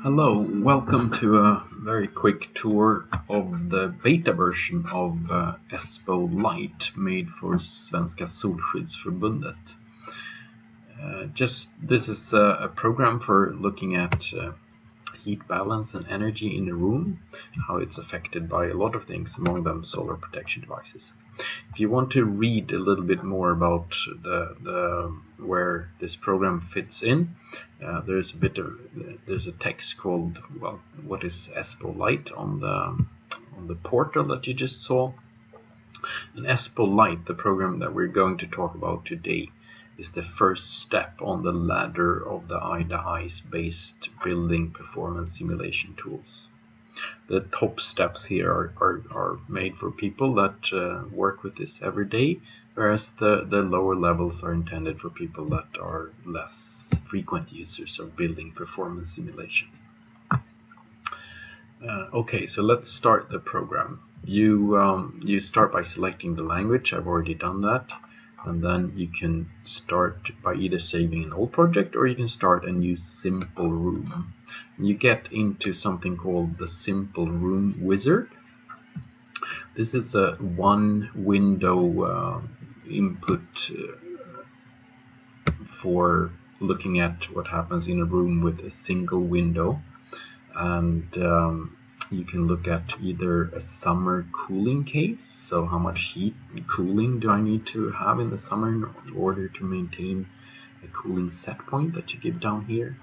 Hello, welcome to a very quick tour of the beta version of ESBO Light made for Svenska Solskyddsförbundet. This is a program for looking at heat balance and energy in a room, how it's affected by a lot of things, among them solar protection devices. If you want to read a little bit more about where this program fits in, there's a text called what is ESBO Light on the portal that you just saw. And ESBO Light, the program that we're going to talk about today, is the first step on the ladder of the based building performance simulation tools. The top steps here are made for people that work with this every day, whereas the lower levels are intended for people that are less frequent users of building performance simulation. Okay, so let's start the program. You start by selecting the language. I've already done that. And then you can start by either saving an old project or you can start a new simple room. You get into something called the simple room wizard. This is a one window input for looking at what happens in a room with a single window. And you can look at either a summer cooling case, so how much heat and cooling do I need to have in the summer in order to maintain a cooling set point that you give down here,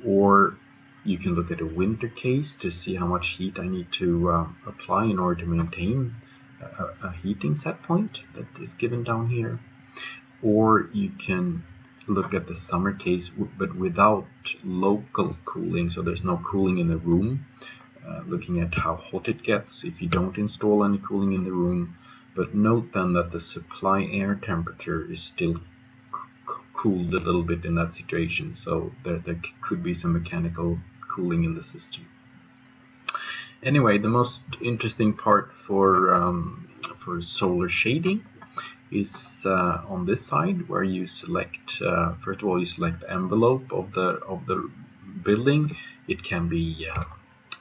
or you can look at a winter case to see how much heat I need to apply in order to maintain a heating set point that is given down here, or you can look at the summer case but without local cooling, so there's no cooling in the room. Looking at how hot it gets if you don't install any cooling in the room, but note then that the supply air temperature is still cooled a little bit in that situation, so there could be some mechanical cooling in the system. Anyway, the most interesting part for solar shading is on this side, where you select first of all you select the envelope of the building. It can be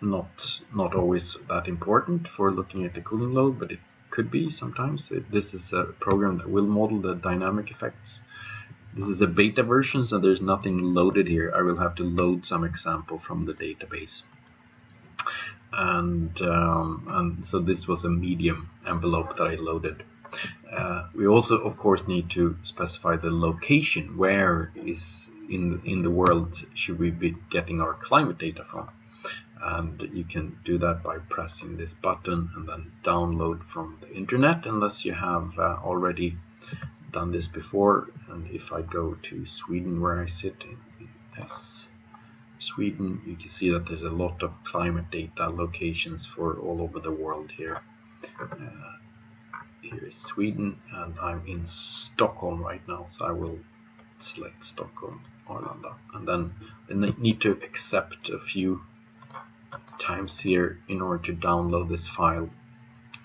not always that important for looking at the cooling load, but it could be sometimes. This is a program that will model the dynamic effects. This is a beta version, so there's nothing loaded here. I will have to load some example from the database. And so this was a medium envelope that I loaded. We also, of course, need to specify the location. Where is in the world should we be getting our climate data from? And you can do that by pressing this button and then download from the internet, unless you have already done this before. And if I go to Sweden, where I sit in Sweden, you can see that there's a lot of climate data locations for all over the world here. Here is Sweden, and I'm in Stockholm right now, so I will select Stockholm, Arlanda, and then I need to accept a few times here in order to download this file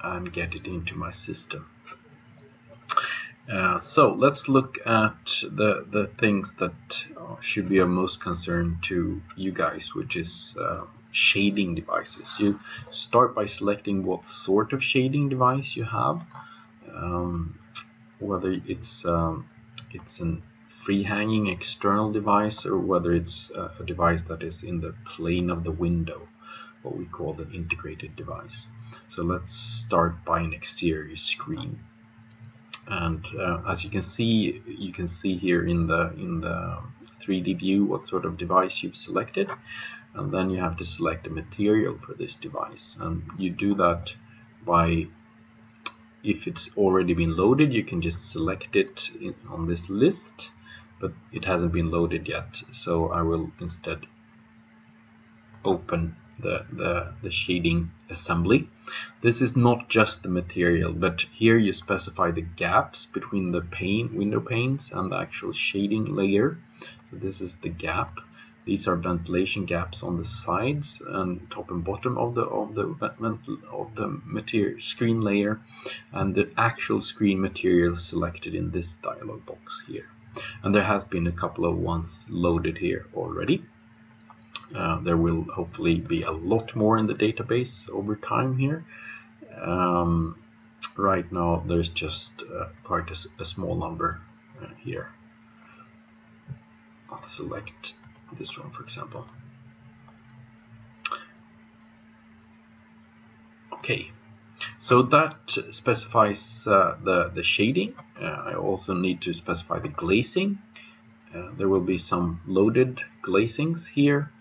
and get it into my system. So let's look at the things that should be of most concern to you guys, which is shading devices. You start by selecting what sort of shading device you have, whether it's an free-hanging external device or whether it's a device that is in the plane of the window, what we call an integrated device. So let's start by an exterior screen. And as you can see here in the 3D view what sort of device you've selected, and then you have to select a material for this device. And you do that by, if it's already been loaded, you can just select it on this list, but it hasn't been loaded yet, so I will instead open the shading assembly. This is not just the material, but here you specify the gaps between the window panes and the actual shading layer. So this is the gap. These are ventilation gaps on the sides and top and bottom of the material screen layer, and the actual screen material selected in this dialog box here. And there has been a couple of ones loaded here already. There will hopefully be a lot more in the database over time here. Right now there's just quite a small number here. I'll select this one, for example. Okay, so that specifies the shading. I also need to specify the glazing. There will be some loaded glazings here.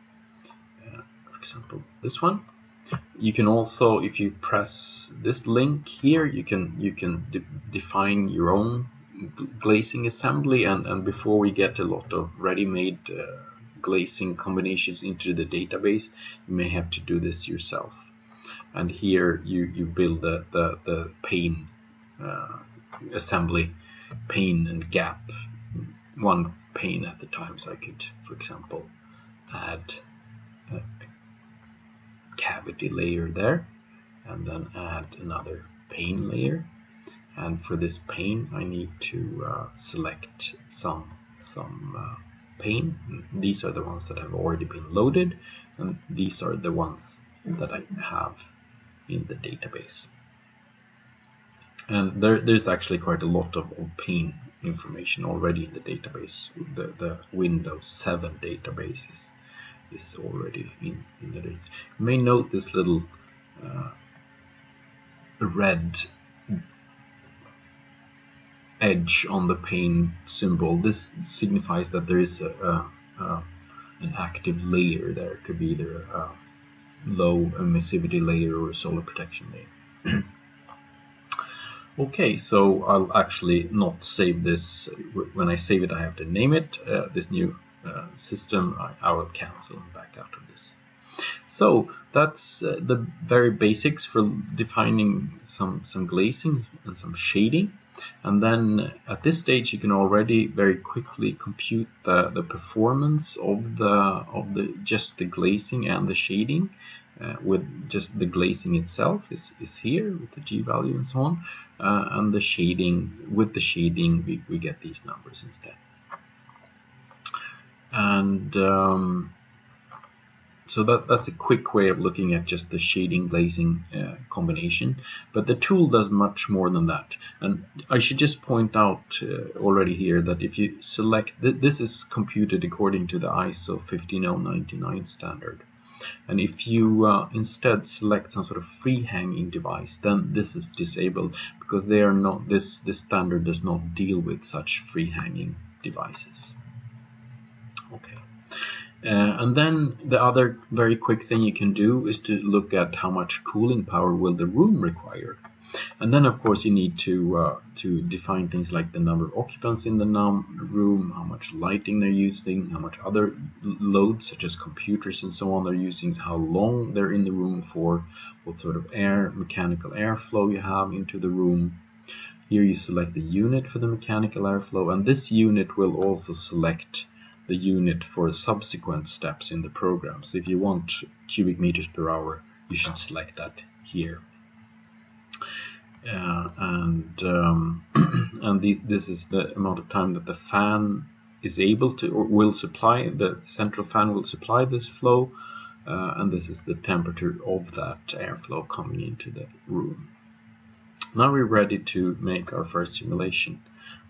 For example, this one. You can also, if you press this link here, you can define your own glazing assembly, and before we get a lot of ready-made glazing combinations into the database, you may have to do this yourself. And here you build the pane assembly, pane and gap, one pane at a time. So I could, for example, add a cavity layer there, and then add another pane layer. And for this pane, I need to select some pane. These are the ones that have already been loaded, and these are the ones that I have in the database. And there's actually quite a lot of pane information already in the database. The Windows 7 database is already in the database. You may note this little red edge on the pane symbol. This signifies that there is an active layer there. It could be either a low emissivity layer or a solar protection layer. Okay, so I'll actually not save this. When I save it, I have to name it. This new system, I will cancel and back out of this. So that's the very basics for defining some glazings and some shading. And then at this stage, you can already very quickly compute the performance of just the glazing and the shading. With just the glazing itself is here with the G value and so on, and the shading, with the shading we get these numbers instead. And so that's a quick way of looking at just the shading glazing combination, but the tool does much more than that. And I should just point out already here that if you select, this is computed according to the ISO 15099 standard. And if you instead select some sort of free hanging device, then this is disabled, because they are not, this standard does not deal with such free hanging devices. Okay. And then the other very quick thing you can do is to look at how much cooling power will the room require. And then of course you need to define things like the number of occupants in the room, how much lighting they're using, how much other loads such as computers and so on they're using, how long they're in the room for, what sort of mechanical airflow you have into the room. Here you select the unit for the mechanical airflow, and this unit will also select the unit for subsequent steps in the program. So if you want cubic meters per hour, you should select that here. This is the amount of time that the fan is able to, or will supply, the central fan will supply this flow, and this is the temperature of that airflow coming into the room. Now we're ready to make our first simulation,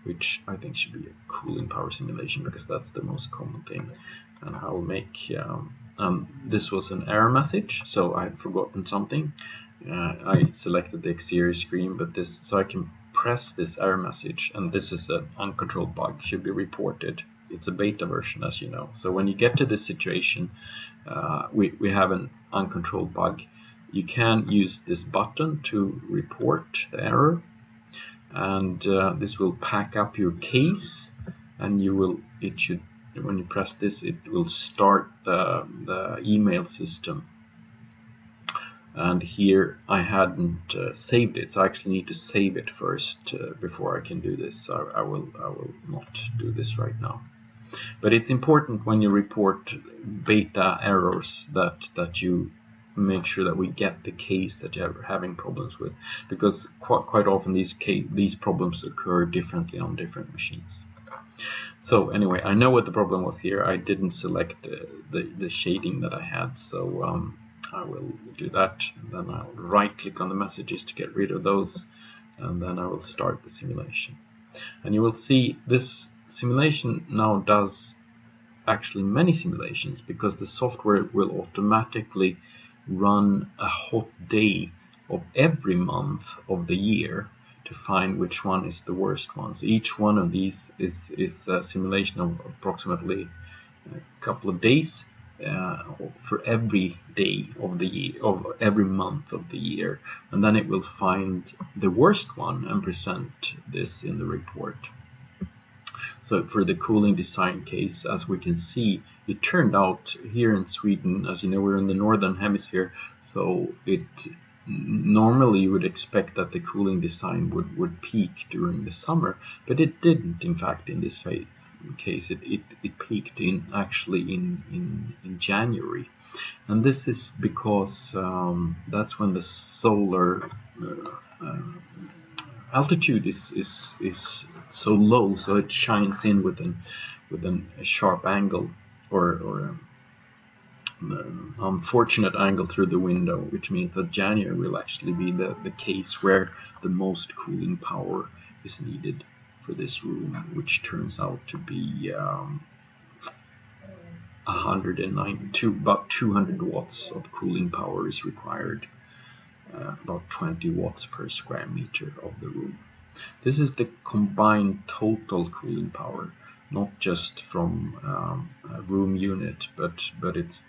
which I think should be a cooling power simulation, because that's the most common thing. And I'll make, this was an error message, so I had forgotten something. I selected the exterior screen, but so I can press this error message, and this is an uncontrolled bug, should be reported. It's a beta version, as you know. So when you get to this situation, we have an uncontrolled bug. You can use this button to report the error, and this will pack up your case, and when you press this, it will start the email system. And here I hadn't saved it, so I actually need to save it first before I can do this. So I will not do this right now. But it's important when you report beta errors that you make sure that we get the case that you're having problems with, because quite often these problems occur differently on different machines. So anyway, I know what the problem was here. I didn't select the shading that I had, so I will do that, and then I'll right click on the messages to get rid of those, and then I will start the simulation. And you will see this simulation now does actually many simulations, because the software will automatically run a hot day of every month of the year to find which one is the worst one. So each one of these is a simulation of approximately a couple of days for every day of the year, of every month of the year, and then it will find the worst one and present this in the report. So for the cooling design case, as we can see, it turned out here in Sweden, as you know, we're in the northern hemisphere, so it normally you would expect that the cooling design would peak during the summer, but it didn't. In fact, in this case, it peaked actually in January, and this is because that's when the solar altitude is so low, so it shines in with a sharp angle, or unfortunate angle through the window, which means that January will actually be the case where the most cooling power is needed for this room, which turns out to be 192, about 200 watts of cooling power is required, about 20 watts per square meter of the room. This is the combined total cooling power, not just from a room unit, but it's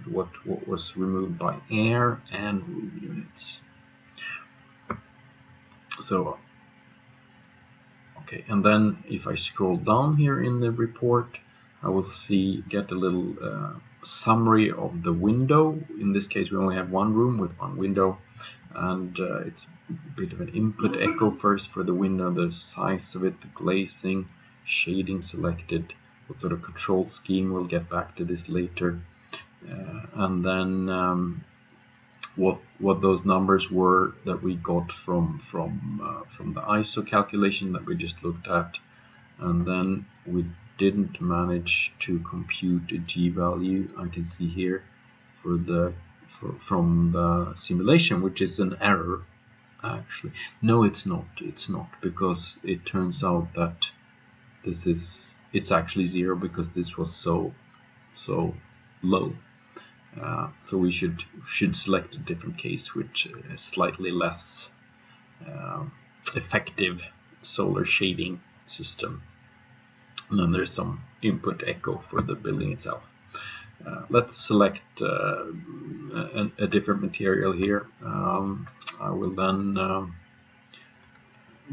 what was removed by air and room units. So okay, and then if I scroll down here in the report, I will get a little summary of the window. In this case, we only have one room with one window, and it's a bit of an input echo first for the window, the size of it, the glazing, shading selected, what sort of control scheme, we'll get back to this later, and then what those numbers were that we got from the ISO calculation that we just looked at, and then we didn't manage to compute a G value. I can see here from the simulation, which is an error actually. No, it's not, because it turns out that it's actually 0, because this was so low. So we should select a different case, which is slightly less effective solar shading system. And then there's some input echo for the building itself. Let's select a different material here. I will then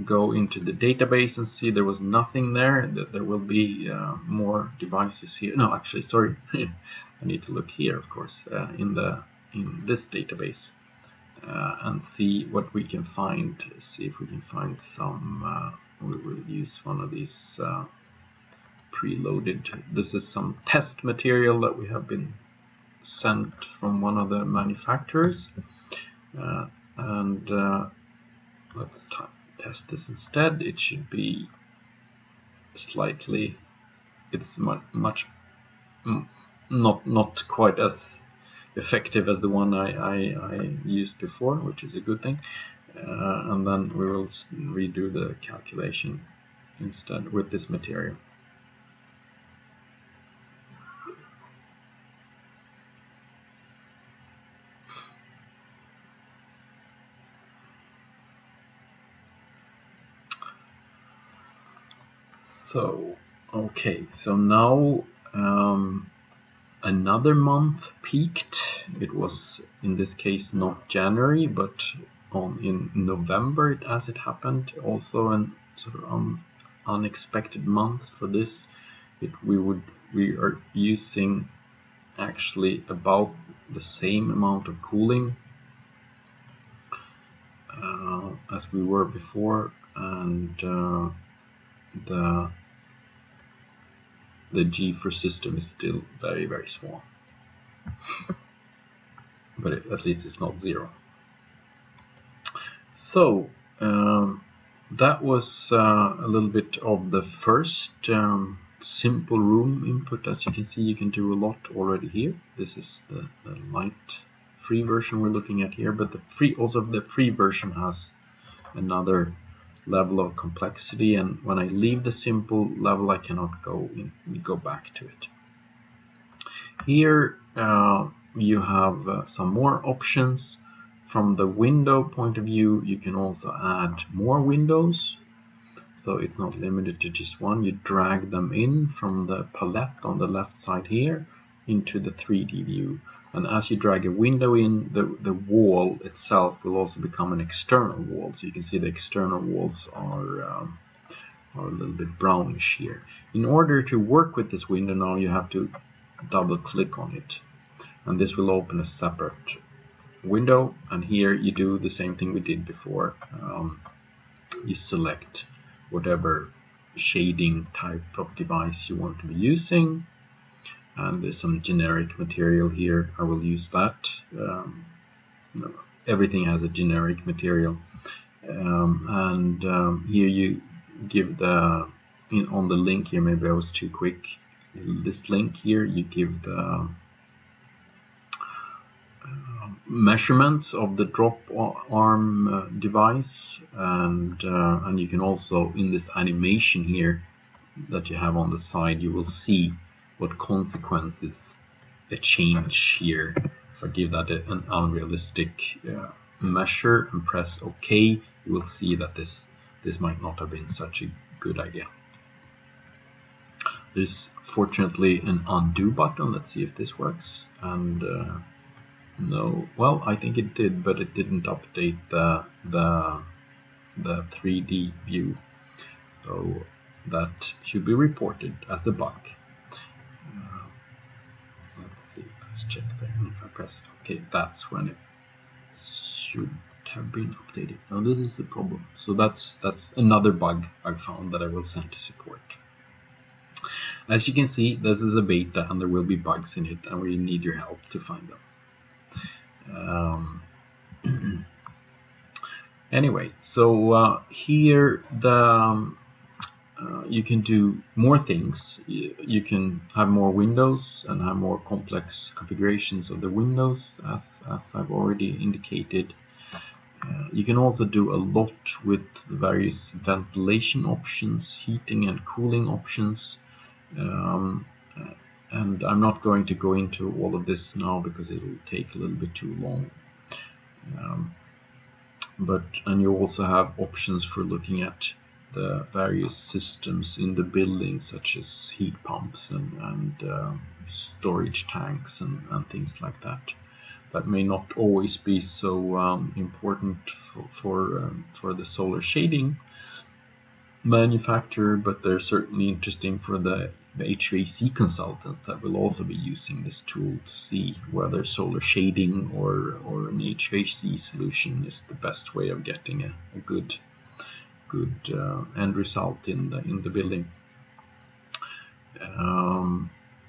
go into the database and see there was nothing there, that there will be more devices here. No, actually, sorry, I need to look here, of course, in this database, and see what we can find. See if we can find some. We will use one of these preloaded. This is some test material that we have been sent from one of the manufacturers, and let's test this instead. It should be slightly, it's much not quite as effective as the one I used before, which is a good thing, and then we will redo the calculation instead with this material. So, okay, so now another month peaked. It was, in this case, not January, but in November, as it happened. Also an sort of unexpected month for this. We are using actually about the same amount of cooling as we were before, and the G for system is still very, very small, but at least it's not 0. So that was a little bit of the first simple room input. As you can see, you can do a lot already here. This is the light free version we're looking at here, but the free version has another level of complexity, and when I leave the simple level I cannot go back to it. Here you have some more options. From the window point of view, you can also add more windows, so it's not limited to just one. You drag them in from the palette on the left side here into the 3D view, and as you drag a window in, the wall itself will also become an external wall. So you can see the external walls are a little bit brownish here. In order to work with this window now, you have to double click on it, and this will open a separate window, and here you do the same thing we did before. You select whatever shading type of device you want to be using, and there's some generic material here. I will use that. Everything has a generic material, here you give the on the link here, maybe I was too quick. This link here, you give the measurements of the drop arm device, and you can also, in this animation here that you have on the side, you will see what consequences a change here. If I give that an unrealistic measure and press OK, you will see that this might not have been such a good idea. There's fortunately an undo button. Let's see if this works. And no, well, I think it did, but it didn't update the 3D view, so that should be reported as a bug. Let's see, let's check there. If I press OK, that's when it should have been updated. Now this is a problem, so that's another bug I found that I will send to support. As you can see, this is a beta and there will be bugs in it, and we need your help to find them. Anyway, so here you can do more things. You can have more windows and have more complex configurations of the windows, as I've already indicated. You can also do a lot with the various ventilation options, heating and cooling options. And I'm not going to go into all of this now because it'll take a little bit too long. And you also have options for looking at the various systems in the building, such as heat pumps and storage tanks and things like that. That may not always be so important for the solar shading manufacturer, but they're certainly interesting for the HVAC consultants that will also be using this tool to see whether solar shading or an HVAC solution is the best way of getting a good end result in the building.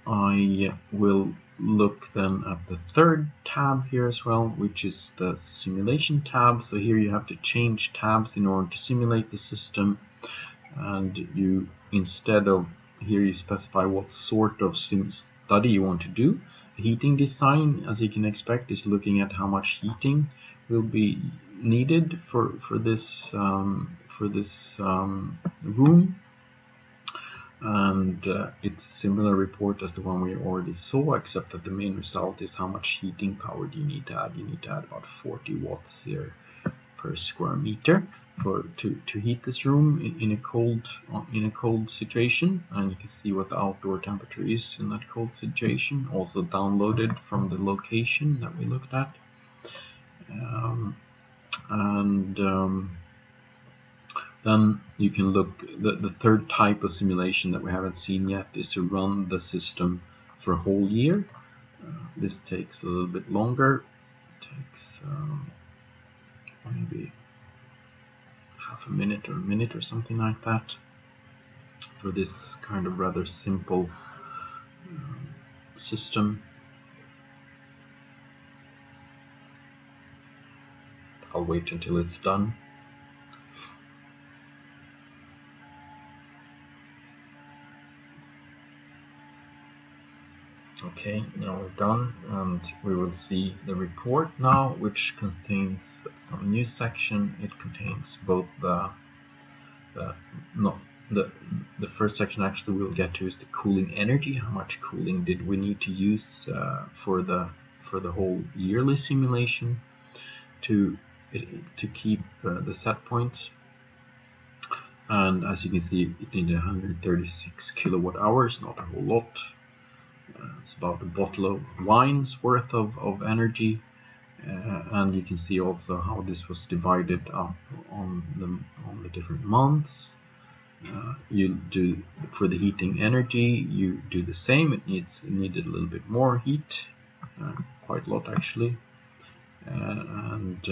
I will look then at the third tab here as well, which is the simulation tab. So here you have to change tabs in order to simulate the system, and you, instead of here, you specify what sort of study you want to do. Heating design, as you can expect, is looking at how much heating will be needed for this room, and it's a similar report as the one we already saw, except that the main result is how much heating power do you need to add. You need to add about 40 watts here per square meter to heat this room in a cold situation, and you can see what the outdoor temperature is in that cold situation, also downloaded from the location that we looked at. Then you can look, the third type of simulation that we haven't seen yet is to run the system for a whole year. This takes a little bit longer. It takes maybe half a minute or a minute or something like that for this kind of rather simple system. I'll wait until it's done. Okay, now we're done, and we will see the report now, which contains some news section. It contains both the first section actually we'll get to is the cooling energy. How much cooling did we need to use for the whole yearly simulation to keep the set points. And as you can see, it needed 136 kilowatt hours, not a whole lot. It's about a bottle of wine's worth of energy, and you can see also how this was divided up on the different months. You do for the heating energy, you do the same. It needed a little bit more heat, quite a lot actually, and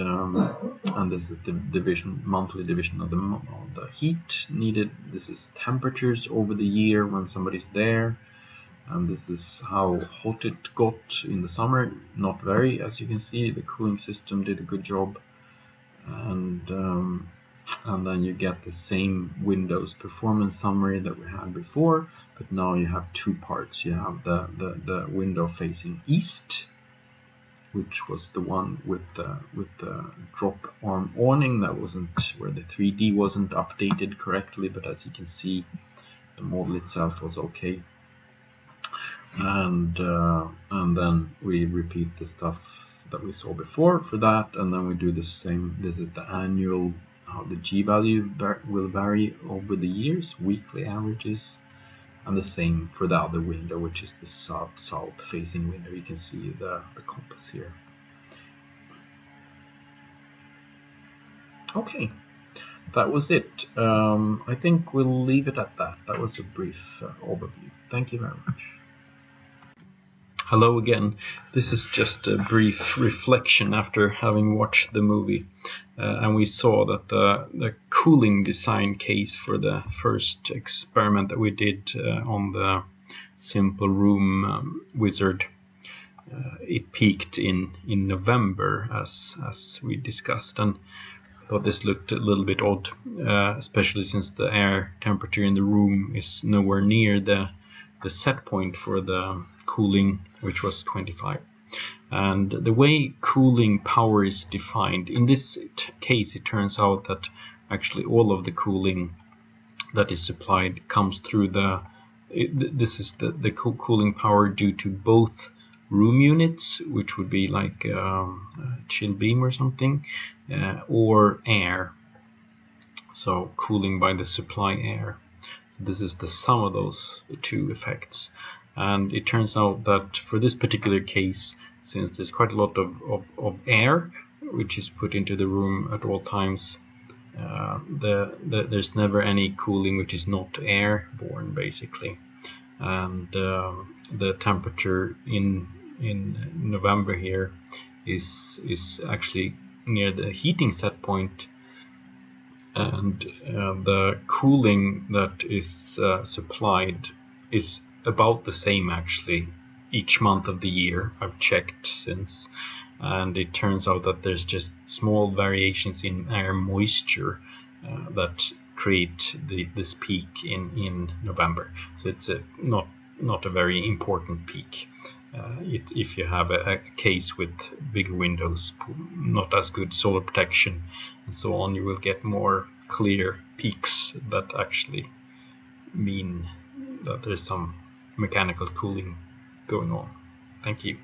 this is the monthly division of the heat needed. This is temperatures over the year when somebody's there. And this is how hot it got in the summer. Not very, as you can see. The cooling system did a good job, and then you get the same Windows performance summary that we had before, but now you have two parts. You have the window facing east, which was the one with the drop arm awning that wasn't, where the 3D wasn't updated correctly, but as you can see, the model itself was okay. And then we repeat the stuff that we saw before for that, and then we do the same. This is the annual, how the G value will vary over the years, weekly averages, and the same for the other window, which is the south facing window. You can see the compass here. Okay, that was it. I think we'll leave it at that. That was a brief overview. Thank you very much. Hello again. This is just a brief reflection after having watched the movie, and we saw that the cooling design case for the first experiment that we did on the simple room wizard, it peaked in November as we discussed, and I thought this looked a little bit odd, especially since the air temperature in the room is nowhere near the set point for the cooling, which was 25. And the way cooling power is defined, in this case it turns out that actually all of the cooling that is supplied comes through this is the cooling power due to both room units, which would be like a chill beam or something, or air, so cooling by the supply air. So this is the sum of those two effects. And it turns out that for this particular case, since there's quite a lot of air which is put into the room at all times, there's never any cooling which is not airborne, basically. And the temperature in November here is actually near the heating set point, and the cooling that is supplied is about the same actually each month of the year. I've checked since, and it turns out that there's just small variations in air moisture that create this peak in November. So it's not a very important peak. If you have a case with bigger windows, not as good solar protection and so on, you will get more clear peaks that actually mean that there's some mechanical cooling going on. Thank you.